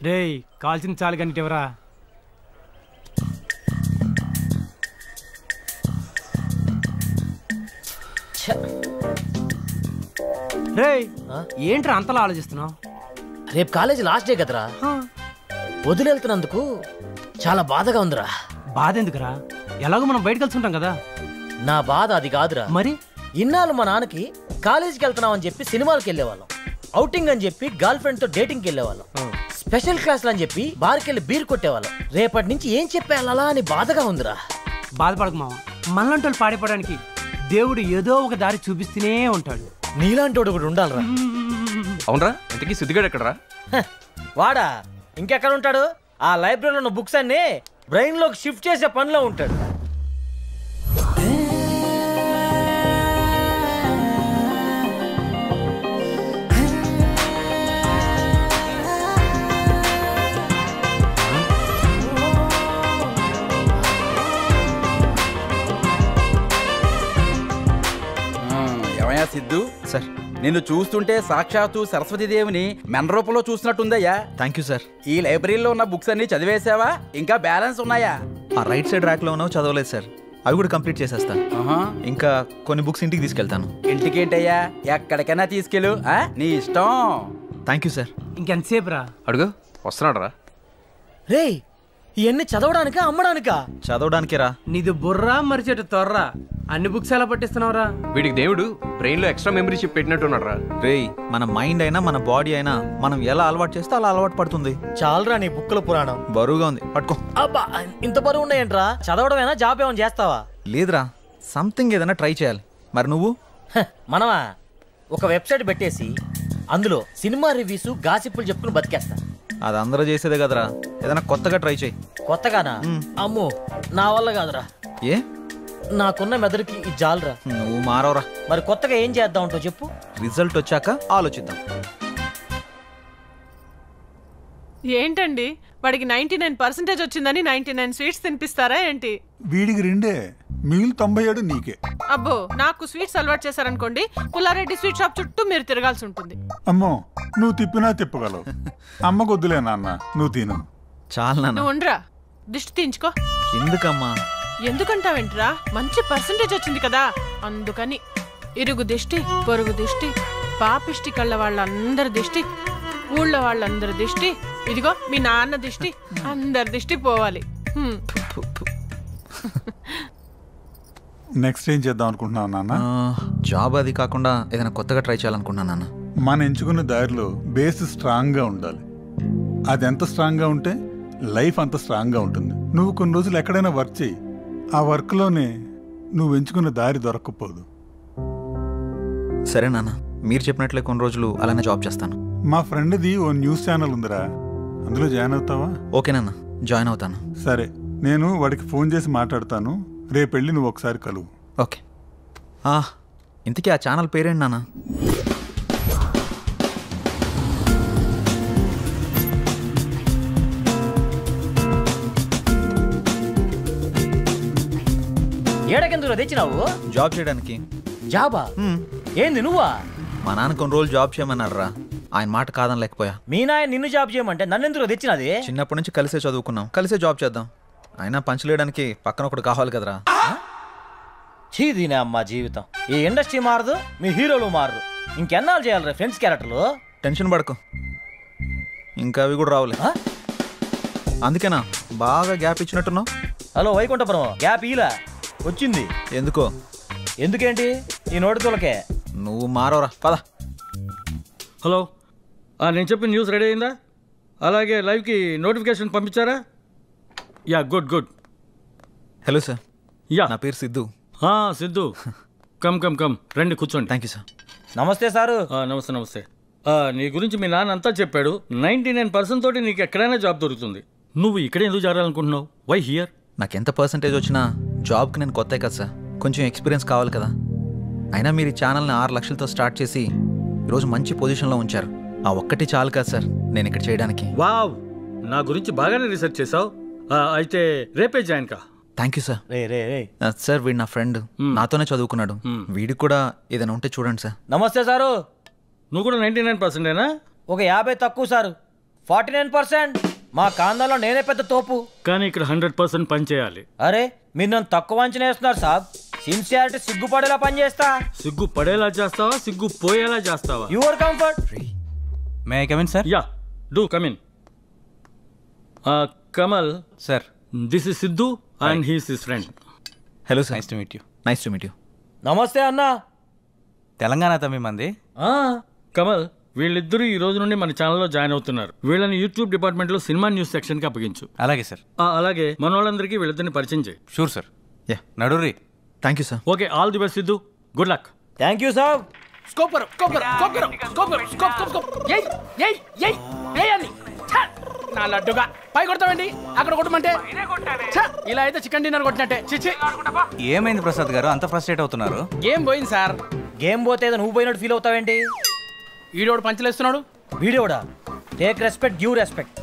రేయ్ కాల్చిన చాలు గంటెవరా? రేయ్ ఏంట్రా అంతలా ఆలోచిస్తున్నావు? రేపు కాలేజీ లాస్ట్ డే కదరా, వదిలేళ్తున్నందుకు చాలా బాధగా ఉందిరా. బాధ ఎందుకురా? ఎలాగో మనం బయట కలిసి ఉంటాం కదా. నా బాధ అది కాదురా. మరి ఇన్నాళ్ళు మా నాన్నకి కాలేజీకి వెళ్తున్నాం అని చెప్పి సినిమాలకు వెళ్ళేవాళ్ళం, అవుటింగ్ అని చెప్పి గర్ల్ ఫ్రెండ్ తో డేటింగ్కి వెళ్ళేవాళ్ళం, స్పెషల్ క్లాసులు అని చెప్పి బార్కి వెళ్ళి బీర్ కొట్టేవాళ్ళం. రేపటి నుంచి ఏం చెప్పేయాలా అని బాధగా ఉందిరా. బాధపడకు మామ, మనలాంటి వాళ్ళు పాడిపోవడానికి దేవుడు ఏదో ఒక దారి చూపిస్తూనే ఉంటాడు. నీలాంటి వాడు కూడా ఉండాలిరా. అవునరా, ఇంతకీ సిద్ధిగాడు ఎక్కడరా? వాడా ఇంకెక్కడ ఉంటాడు? ఆ లైబ్రరీలో ఉన్న బుక్స్ అన్ని బ్రెయిన్ లోకి షిఫ్ట్ చేసే పనిలో ఉంటాడు. ఏమయ్యా సిద్ధు సార్, నిన్ను చూస్తుంటే సాక్షాత్తు సరస్వతీదేవిని మెన్ రూపంలో చూసినట్టుందయ్యా. Thank you sir. ఈ లైబ్రరీలో ఉన్న బుక్స్ అన్ని చదివేసావా? ఇంకా బ్యాలెన్స్ ఉన్నాయా? ఆ రైట్ సైడ్ ర్యాక్ లో ఉన్నావు, చదవలేదు సార్. అవి కూడా కంప్లీట్ చేసేస్తాను. ఇంకా కొన్ని బుక్స్ ఇంటికి తీసుకెళ్తాను. ఇంటికేంటయ్యా, ఎక్కడికైనా తీసుకెళ్ళు, నీ ఇష్టం. Thank you sir. ఇంకెంతసేపు రా? అడుగు, వస్తున్నాడు రా. రే, ఇవన్నీ చదవడానికా అమ్మడానికా? చదవడానికే రా. నీది బుర్రా మరిచేట త్వర్రా. అన్ని బుక్స్ ఎలా పట్టిస్తున్నావురా? వీడికి దేవుడు బ్రెయిన్ లో ఎక్స్ట్రా మెమరీ చిప్ పెట్టినట్టున్నాడు రా. రేయ్, మన మైండ్ అయినా మన బాడీ అయినా మనం ఎలా అలవాటు చేస్తే అలా అలవాటు పడుతుంది. చాలరా నీ బుక్కుల పురాణం. బరువుగా ఉంది, పట్టుకో. అబ్బా, ఇంత బరువు ఉన్నాయంట్రా? చదవడమేనా, జాబ్ ఏమైనా చేస్తావా? లేదురా, సంథింగ్ ఏదైనా ట్రై చేయాలి. మరి నువ్వు? మనమా ఒక వెబ్సైట్ పెట్టేసి అందులో సినిమా రివ్యూస్ గాసిప్పులు చెప్పుకుని బతికేస్తా. అది అందరూ చేసేదే కదరా, ఏదైనా కొత్తగా ట్రై చేయి. కొత్తగానా? అమ్మో, నా వల్ల కాదురా. ఏ? నాకున్న మెదడుకి ఇది జాలరా. నువ్వు మారవరా. మరి కొత్తగా ఏం చేద్దాం అంటో చెప్పు. రిజల్ట్ వచ్చాక ఆలోచిద్దాం. ఏంటండి, వాడికి 99% వచ్చిందని 99 స్వీట్స్ తినిపిస్తారా ఏంటి? వీడికి 2 మిగిలిన 97 నీకే. అబ్బో, నాకు స్వీట్స్ అలవాటు చేశారనుకోండి, పుల్లారెడ్డి స్వీట్ షాప్ చుట్టూ మీరు తిరగాల్సి ఉంటుంది. అమ్మో, నువ్వు తిప్పినా తిప్పగలవు. అమ్మకు వద్దులే నాన్న, నువ్వు తిను. చాలా నాన్న. నువ్వు ఉండరా, దిష్టి తీయించుకో. ఎందుకమ్మా? ఎందుకంటావేంట్రా, మంచి పర్సంటేజ్ వచ్చింది కదా అందుకని. ఇరుగు దిష్టి, పొరుగు దిష్టి, పాపిష్టి కళ్ళ వాళ్ళందరి దిష్టి, ఊళ్ళో వాళ్ళందరి దిష్టి, ఇదిగో మీ నాన్న దిష్టి, అందరి దిష్టి పోవాలి. నెక్స్ట్ ఏం చేద్దాం అనుకుంటున్నావు నాన్న? జాబ్ అది కాకుండా ఏదైనా కొత్తగా ట్రై చేయాలనుకున్నా నాన్న. మనం ఎంచుకున్న దారిలో బేస్ స్ట్రాంగ్ గా ఉండాలి. అది ఎంత స్ట్రాంగ్ గా ఉంటే లైఫ్ అంత స్ట్రాంగ్ గా ఉంటుంది. నువ్వు కొన్ని రోజులు ఎక్కడైనా వర్క్ చేయి, ఆ వర్క్ లోనే నువ్వు ఎంచుకున్న దారి దొరక్కపోదు. సరే నాన్న, మీరు చెప్పినట్లే కొన్ని రోజులు అలానే జాబ్ చేస్తాను. మా ఫ్రెండ్ది ఓ న్యూస్ ఛానల్ ఉందిరా, అందులో జాయిన్ అవుతావా? ఓకే నాన్న, జాయిన్ అవుతాను. సరే, నేను వాడికి ఫోన్ చేసి మాట్లాడతాను. రేపు వెళ్ళి నువ్వు ఒకసారి కలువు. ఓకే. ఇంతకీ ఆ ఛానల్ పేరేంటి నాన్న? ఏడకెందుకు తెచ్చినావు? జాబ్ చేయడానికి. జాబా? ఏంది నువ్వా? మా నాన్న కొన్ని రోజులు జాబ్ చేయమన్నారు రా, ఆయన మాట కాదని లేకపోయా. మీ నాయన నిన్ను జాబ్ చేయమంటే నన్ను ఎందుకు తెచ్చినది? చిన్నప్పటి నుంచి కలిసే చదువుకున్నాం, కలిసే జాబ్ చేద్దాం. అయినా పంచలేయడానికి పక్కన ఒకటి కావాలి కదరా. చీదీనే అమ్మా జీవితం. ఈ ఇండస్ట్రీ మారదు, మీ హీరోలు మారరు. ఇంకెన్నాళ్ళు చేయాలరా ఫ్రెండ్స్ క్యారెక్టర్లు? టెన్షన్ పడకు, ఇంకా అవి కూడా రావులే. అందుకేనా బాగా గ్యాప్ ఇచ్చినట్టున్నావు? హలో వైకుంఠపురం, గ్యాప్ ఇలా వచ్చింది. ఎందుకో? ఎందుకేంటి, ఈ నోటితోలకే. నువ్వు మారవరా, పద. హలో, నేను చెప్పిన న్యూస్ రెడీ అయిందా? అలాగే లైవ్కి నోటిఫికేషన్ పంపించారా? Yeah, good good. Hello sir. Yeah, నా పేరు Siddhu. Siddhu, come come come, రండి కూర్చోండి. Thank you sir. నమస్తే సారు. నమస్తే నమస్తే. నీ గురించి మీ నాన్న అంతా చెప్పాడు. 99% తోటి నీకు ఎక్కడైనా జాబ్ దొరుకుతుంది. నువ్వు ఇక్కడే ఎందుకు చేరాలనుకుంటున్నావు? Why here? నాకు ఎంత పర్సంటేజ్ వచ్చినా జాబ్కి నేను కొత్త కదా సార్, కొంచెం ఎక్స్పీరియన్స్ కావాలి కదా. అయినా మీరు ఈ ఛానల్ని 6 లక్షలతో స్టార్ట్ చేసి ఈరోజు మంచి పొజిషన్లో ఉంచారు. ఆ ఒక్కటి చాలు కదా సార్ నేను ఇక్కడ చేయడానికి. వావ్, నా గురించి బాగానే రీసెర్చ్ చేసావు. అయితే రేపే జాయిన్ కా. Thank you sir. సార్ వీడు నా ఫ్రెండ్, నాతోనే చదువుకున్నాడు. వీడికి కూడా ఏదైనా ఉంటే చూడండి సార్. నమస్తే సారు. నువ్వు కూడా 99%ఏనా? ఒక 50 తక్కువ సారు. 49%. మా కాందంలో నేనే పెద్ద తోపు. కానీ ఇక్కడ 100% పని చేయాలి. అరే మీరు నన్ను తక్కువ అంచనా వేస్తున్నారు సాబ్. సిన్సియారిటీ సిగ్గుపడేలా పని చేస్తా. సిగ్గు పడేలా చేస్తావా, సిగ్గు పోయేలా చేస్తావా? Your comfort. May I come in sir? Yeah, do come in. Kamal sir, this is Siddhu and he's his friend. Hello sir. Nice to meet you. Nice to meet you. నమస్తే అన్నా. తెలంగాణ తమ్మి మంది. కమల్, వీళ్ళిద్దరూ ఈ రోజు నుండి మన ఛానల్లో జాయిన్ అవుతున్నారు. వీళ్ళని యూట్యూబ్ డిపార్ట్మెంట్లో సినిమా న్యూస్ సెక్షన్కి అప్పగించు. అలాగే సార్. అలాగే మన వాళ్ళందరికీ వీళ్ళిద్దరిని పరిచయం చేయి. Sure sir. యా, నడురి. Thank you sir. Okay, all the best Siddhu. Good luck. Thank you సాబ్. నా లడ్డుగా పై కొడతామండి, అక్కడ కొట్టమంటే ఇలా అయితే చికెన్ డిన్నర్ కొట్టినట్టే. చిచ్చి, ఏమైంది ప్రసాద్ గారు అంత ఫ్రస్ట్రేట్ అవుతున్నారు? గేమ్ పోయింది సార్. గేమ్ పోతే ఏదో నువ్వు పోయినట్టు ఫీల్ అవుతావేంటి? ఈడోడు పంచలేస్తున్నాడు. వీడియోడా? Take respect, give respect.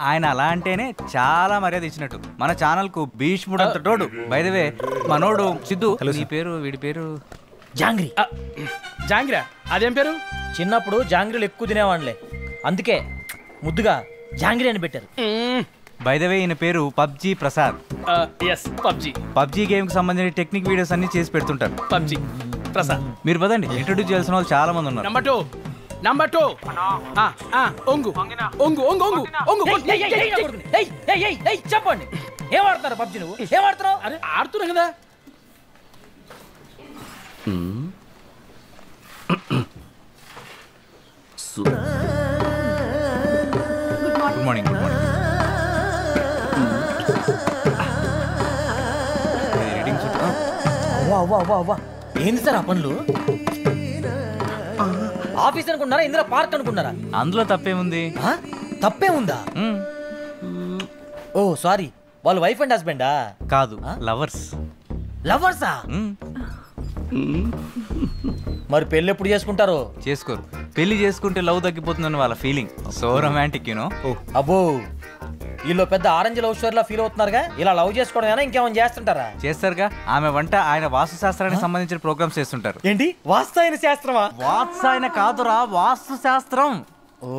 ఆయన అలా అంటేనే చాలా మర్యాద ఇచ్చినట్టు. మన ఛానల్ కు భీష్ముడు అంత తోడు. బై ద వే మనోడు సిద్ధు. నీ పేరు, వీడి పేరు జాంగ్రీ. జాంగిరా? అదేం పేరు? చిన్నప్పుడు జాంగ్రీలు ఎక్కువ తినేవాళ్ళే, అందుకే ముద్దుగా జాంగ్రీ అని పెట్టారు. బై ద వే ఈయన పేరు PUBG Prasad. Yes, PUBG. PUBG game కి సంబంధించిన టెక్నిక్ వీడియోస్ అన్ని చేసి పెడుతుంటారు. పబ్జీ ప్రసాద్. మీరు పదండి, ఇంట్రొడ్యూస్ చేయాల్సిన వాళ్ళు చాలా మంది ఉన్నారు. Number two. ఒంగు ఒంగు ఒంగు ఒంగు ఒంగు. చెప్పండి, ఏం ఆడుతున్నారు పబ్జీ? నువ్వు ఏం ఆడుతున్నావు? అరే ఆడుతున్నా కదా. Good morning. Good morning. ఏంది సార్ ఆ పనులు? ఆఫీస్ అనుకుంటున్నారా, ఇందులో పార్క్ అనుకుంటున్నారా? అందులో తప్పేముంది? తప్పే ఉందా? ఓ సారీ, వాళ్ళు వైఫ్ అండ్ హస్బెండా? కాదు, లవర్స్. లవర్సా? మరి పెళ్ళి ఎప్పుడు చేసుకుంటారు? చేసుకోరు. పెళ్లి చేసుకుంటే లవ్ తగ్గిపోతుందని వాళ్ళ ఫీలింగ్. So romantic you know. అబ్బో, వీళ్ళు పెద్ద ఆరెంజ్ లవ్ స్టోరీ లా ఫీల్ అవుతున్నారుగా. ఇలా లవ్ చేసుకోవడం ఇంకేమైనా చేస్తుంటారా? చేస్తారుగా. ఆమె వంట, ఆయన వాస్తు శాస్త్రానికి సంబంధించిన ప్రోగ్రామ్స్ చేస్తుంటారు. ఏంటి, వాస్తు శాస్త్రమా? వాత్సాయన కాదురా, వాస్తు శాస్త్రం. ఓ,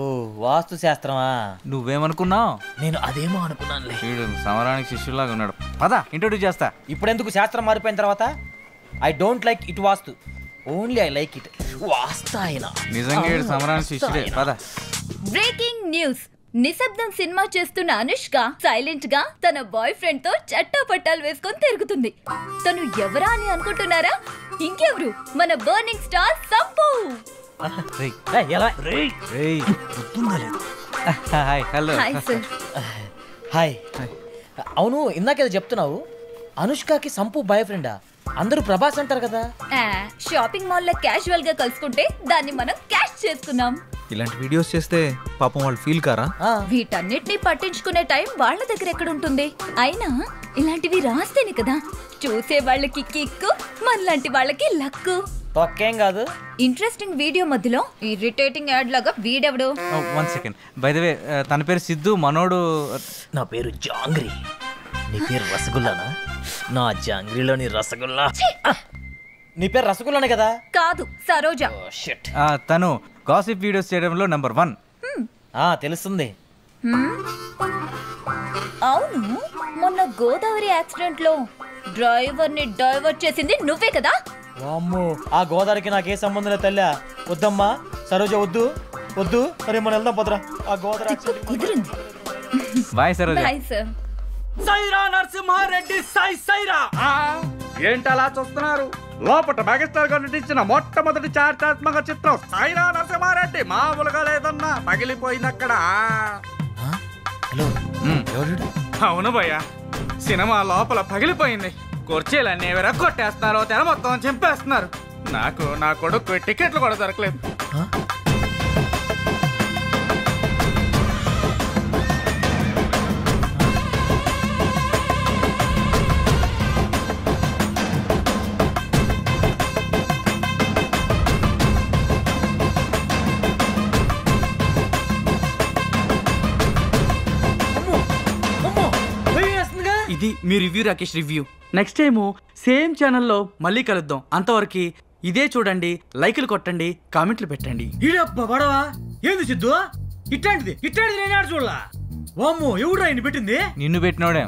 వాస్తు శాస్త్రమా? నువ్వేమనుకున్నావు? నేను అదేమో అనుకున్నానులే. వీడు సమరానికి శిష్యులాగా ఉన్నాడు. పద, ఇంట్రొడ్యూస్ చేస్తా. ఇప్పుడెందుకు? శాస్త్రం మారిపోయిన తర్వాత. I don't like it vastu, only I like it వాస్తాయన. నిజంగా వీడు సమరానికి శిష్యుడే. పద. Breaking news. నిశ్శబ్దం సినిమా చేస్తున్న అనుష్క సైలెంట్ గా తన బాయ్ ఫ్రెండ్ తో చట్టా పట్టాలు వేసుకొని తిరుగుతుంది. తను ఎవరా అని అనుకుంటున్నారా? ఇంకెవరు, మన burning star Sampu. Hello. Hi sir. Hi. అవును, ఇందాకేదో చెప్తున్నావు, అనుష్కకి సంపు బాయ్ ఫ్రెండా? అందరూ ప్రభాస్ అంటారు కదా. షాపింగ్ మాల్ లో క్యాజువల్ గా కలుసుకుంటే దాన్ని మనం క్యాష్ చేసుకున్నాం. ఇలాంటి వీడియోస్ చేస్తే పాపం వాళ్ళు ఫీల్ కారా? వీటన్నిటిని పట్టించుకునే టైం వాళ్ళ దగ్గర ఎక్కడ ఉంటుంది? అయినా ఇలాంటివి రాస్తేనే కదా చూసే వాళ్ళకి కిక్కు, మనలాంటి వాళ్ళకి లక్కు. తొక్కేం కాదు. ఇంట్రెస్టింగ్ వీడియో మధ్యలో ఇరిటేటింగ్ యాడ్ లాగా వీడెవడు? 1 సెకండ్. బై ద వే తన పేరు సిద్ధు, మనోడు. నా పేరు జాంగ్రీ. నీ పేరు రసగుల్లానా? నా జాంగ్రీలోని రసగుల్లా. నీ పేరు రసగుల్లానే కదా? కాదు, సరోజా. తను గాసిప్ వీడియోస్ చేయడంలో నంబర్ 1. తెలుస్తుంది. అవును, మొన్న గోదావరి యాక్సిడెంట్ లో డ్రైవర్ ని డైవర్ట్ చేసింది నువ్వే కదా? అమ్మో, ఆ గోదావరికి నాకే సంబంధం లేదు తల్లి. వద్దమ్మా సరోజ, వద్దు వద్దు. అరే మనం వెళ్దాం పదరా. ఆ గోదావరి కుదిరింది. Bye Saroja. Bye sir. Sye Raa Narasimha Reddy, Sye Raa. ఏంటలా చూస్తున్నారు? లోపల మెగాస్టార్ గారు నటించిన మొట్టమొదటి చారిత్రాత్మక చిత్రం సైరా నరసింహారెడ్డి మామూలుగా లేదన్నా, పగిలిపోయిందక్కడ. అవును భయ్యా, సినిమా లోపల పగిలిపోయింది. కుర్చీలన్నీ విరగొట్టేస్తున్నారు, తెర మొత్తం చింపేస్తున్నారు. నాకు నా కొడుకు టికెట్లు కూడా దొరకలేదు. ఇది మీ review, Rakesh review. Next time same ఛానల్లో మళ్ళీ కలుద్దాం. అంతవరకు ఇదే చూడండి, లైకులు కొట్టండి, కామెంట్లు పెట్టండి. ఈడబ్బా బడవా, ఏంది సిద్ధు ఇట్లాంటిది నేనాడు చూడలా. వామ్మో ఎవడు ఆయన పెట్టింది? నిన్ను పెట్టినోడే.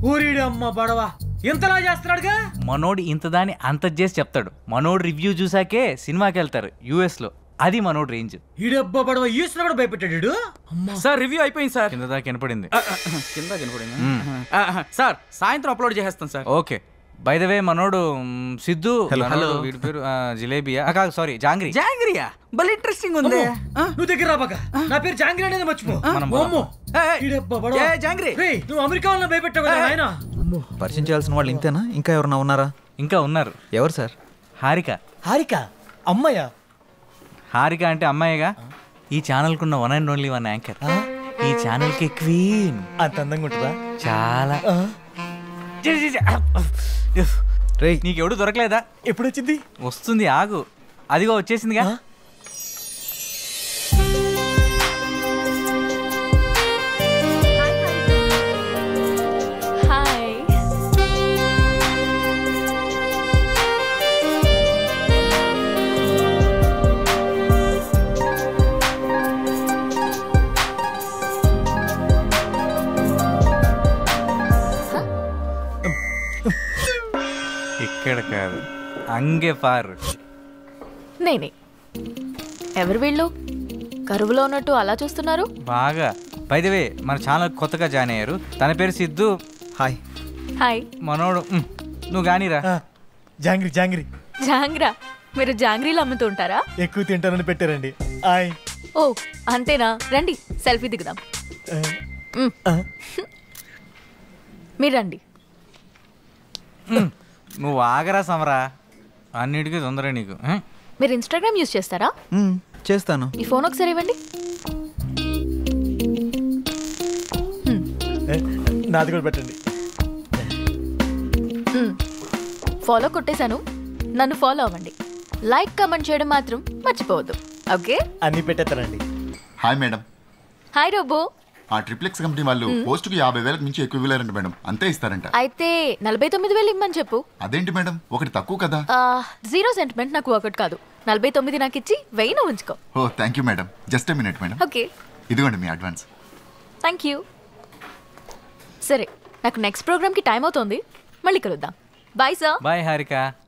ఊరిడి అమ్మ బడవా ఇంతలా చేస్తున్నాడుగా. మనోడు ఇంత దాన్ని అంత చేసి చెప్తాడు. మనోడు రివ్యూ చూసాకే సినిమాకి వెళ్తారు US లో. అది మనోడు రేంజ్. ఈడబ్బా బడవా యూస్ కూడా భయపెట్టాడు. సార్ రివ్యూ అయిపోయింది సార్. కింద దాకా వినపడింది. కింద కనపడింది సార్. సాయంత్రం అప్లోడ్ చేసేస్తాం sir. Okay. By the way మనోడు సిద్ధు. హలో. వీడి పేరు జిలేబియా కాదు, సారీ జాంగ్రీ. జాంగ్రియా భలే ఇంట్రెస్టింగ్ ఉంది. నువ్వు దగ్గర రాబాక. నా పేరు జాంగ్రీ అనేది మర్చిపో. జాంగ్రీ నువ్వు అమెరికా వాళ్ళని భయపెట్టావు కదా నాయనా. పరిచయం చేయాల్సిన వాళ్ళు ఇంతేనా? ఇంకా ఎవరన్నా ఉన్నారా? ఇంకా ఉన్నారు. ఎవరు సార్? హారిక. హారిక అమ్మయ్య. హారిక అంటే అమ్మాయిగా. ఈ ఛానల్ కున్న one and only one anchor. ఈ ఛానల్ కి క్వీన్. అంత అందంగా ఉంటుందా? చాలా. నీకెవడు దొరకలేదా? ఎప్పుడు వచ్చింది? వస్తుంది, ఆగు. అదిగో వచ్చేసిందిగా. ఇక్కడ కాదు, అంగే పారు. నేనే. ఎవరు వీళ్ళు? కరువులో ఉన్నట్టు అలా చూస్తున్నారు. బాగా. బై ది వే మన ఛానల్ కొత్తగా జాయిన్ అయ్యారు. తన పేరు సిద్ధు. హాయ్. హాయ్. మనోడు నువ్వు గానీరా. జాంగ్రీ జాంగ్రీ జాంగ్రా. మీరు జాంగ్రీలు అమ్ముతూ ఉంటారా? ఎక్కువ తింటానని పెట్టారండి. హాయ్. ఓ అంతేనా? రండి సెల్ఫీ దిగుదాం. మీరు రండి. నువ్వు ఆగరా సమరా, అన్నిటికీ తొందర నీకు. మీరు ఇన్స్టాగ్రామ్ యూజ్ చేస్తారా? చేస్తాను. ఈ ఫోన్ ఒకసారి ఇవ్వండి. నాది కూడా పెట్టండి. ఫాలో కొట్టేశాను. నన్ను ఫాలో అవ్వండి. లైక్ కమెంట్ చేయడం మాత్రం మర్చిపోవద్దు. ఓకే? అన్ని పెట్టేస్తానండి. Hi madam. Hi robo. ఆ ట్రిప్లెక్స్ కంపెనీ వాళ్ళు పోస్టుకి 50,000 మించి ఎక్కువ ఇవ్వలేరంట మేడం. అంతే ఇస్తారంట. అయితే 49,000 ఇమ్మని చెప్పు. అదేంటి మేడం, ఒకటి తక్కువ కదా. జీరో సెంటిమెంట్ నాకు ఒకటి కాదు. 49 నాకు ఇచ్చి 1000 ఉంచుకో. Oh thank you madam. Just a minute madam. Okay. ఇదిగోండి మీ అడ్వాన్స్. Thank you. సరే, నాకు నెక్స్ట్ ప్రోగ్రామ్కి టైం అవుతోంది. మళ్ళీ కలుద్దాం. Bye sir. బాయ్ హారిక.